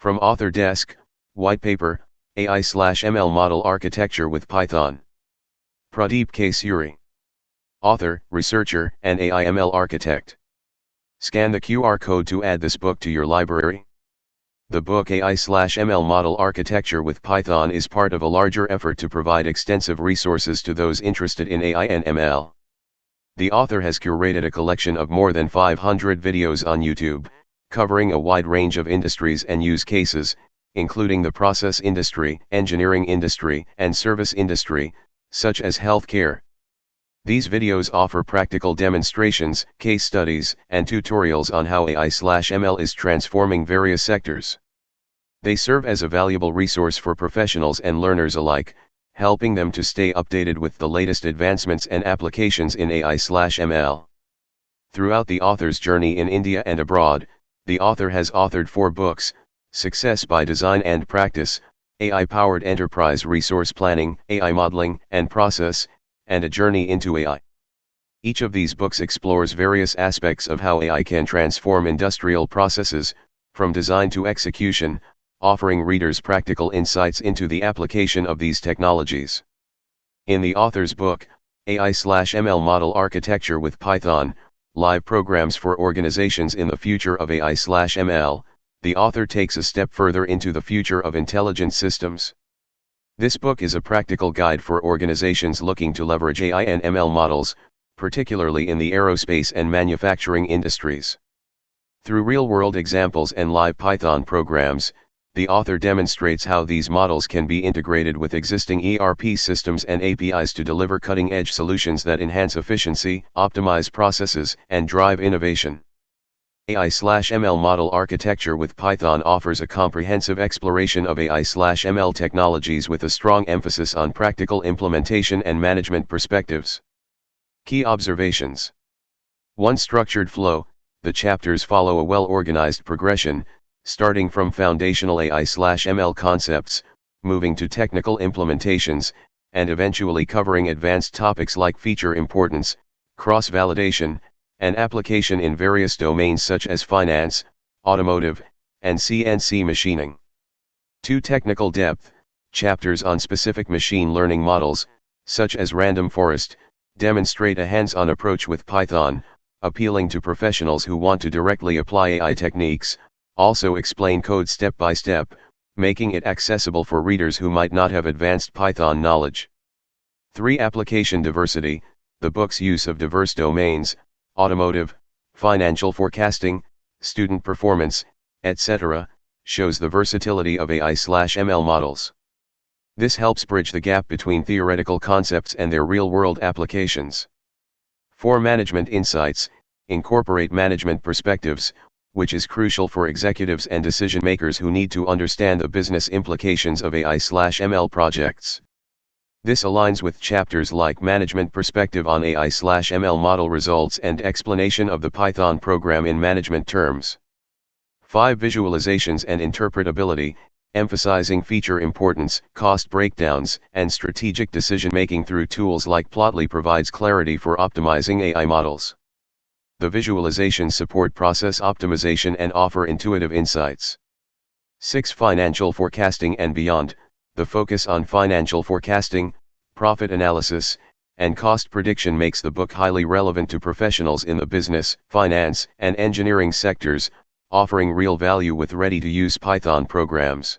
From Author Desk, Whitepaper, AI/ML Model Architecture with Python. Pradeep K. Suri. Author, researcher, and AIML architect. Scan the QR code to add this book to your library. The book AI/ML Model Architecture with Python is part of a larger effort to provide extensive resources to those interested in AI and ML. The author has curated a collection of more than 500 videos on YouTube, covering a wide range of industries and use cases, including the process industry, engineering industry, and service industry, such as healthcare. These videos offer practical demonstrations, case studies, and tutorials on how AI/ML is transforming various sectors. They serve as a valuable resource for professionals and learners alike, helping them to stay updated with the latest advancements and applications in AI/ML. Throughout the author's journey in India and abroad, the author has authored 4 books: Success by Design and Practice, AI-Powered Enterprise Resource Planning, AI Modeling and Process, and A Journey into AI. Each of these books explores various aspects of how AI can transform industrial processes, from design to execution, offering readers practical insights into the application of these technologies. In the author's book, AI/ML Model Architecture with Python, Live Programs for Organizations in the Future of AI/ML, the author takes a step further into the future of intelligent systems. This book is a practical guide for organizations looking to leverage AI and ML models, particularly in the aerospace and manufacturing industries. Through real-world examples and live Python programs, the author demonstrates how these models can be integrated with existing ERP systems and APIs to deliver cutting-edge solutions that enhance efficiency, optimize processes, and drive innovation. AI/ML Model Architecture with Python offers a comprehensive exploration of AI/ML technologies with a strong emphasis on practical implementation and management perspectives. Key observations. 1. Structured flow. The chapters follow a well-organized progression, starting from foundational AI/ML concepts, moving to technical implementations, and eventually covering advanced topics like feature importance, cross-validation, and application in various domains such as finance, automotive, and CNC machining. 2. Technical depth. Chapters on specific machine learning models, such as random forest, demonstrate a hands-on approach with Python, appealing to professionals who want to directly apply AI techniques. Also explain code step by step, making it accessible for readers who might not have advanced Python knowledge. 3. Application diversity. The book's use of diverse domains, automotive, financial forecasting, student performance, etc., shows the versatility of AI/ML models. This helps bridge the gap between theoretical concepts and their real-world applications. 4. Management insights. Incorporate management perspectives, which is crucial for executives and decision-makers who need to understand the business implications of AI/ML projects. This aligns with chapters like Management Perspective on AI/ML Model Results and Explanation of the Python Program in Management Terms. 5. Visualizations and Interpretability, emphasizing feature importance, cost breakdowns, and strategic decision-making through tools like Plotly provides clarity for optimizing AI models. The visualizations support process optimization and offer intuitive insights. 6. Financial forecasting and beyond. The focus on financial forecasting, profit analysis, and cost prediction makes the book highly relevant to professionals in the business, finance, and engineering sectors, offering real value with ready-to-use Python programs.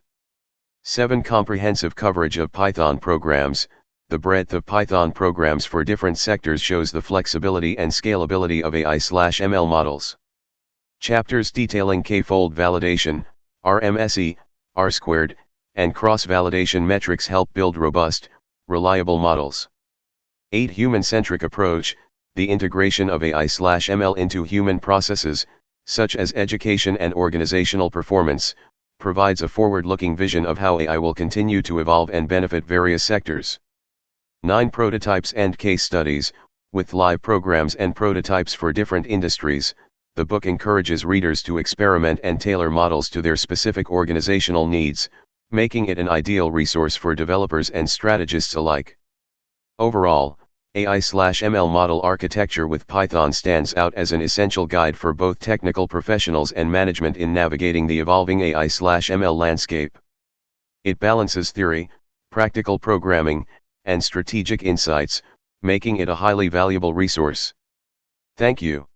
7. Comprehensive coverage of Python programs. The breadth of Python programs for different sectors shows the flexibility and scalability of AI/ML models. Chapters detailing k-fold validation, RMSE, R-squared, and cross-validation metrics help build robust, reliable models. 8. Human-centric approach. The integration of AI/ML into human processes, such as education and organizational performance, provides a forward-looking vision of how AI will continue to evolve and benefit various sectors. 9. Prototypes and case studies. With live programs and prototypes for different industries, the book encourages readers to experiment and tailor models to their specific organizational needs, making it an ideal resource for developers and strategists alike. Overall, AI/ML model architecture with Python stands out as an essential guide for both technical professionals and management in navigating the evolving AI/ML landscape. It balances theory, practical programming, and strategic insights, making it a highly valuable resource. Thank you.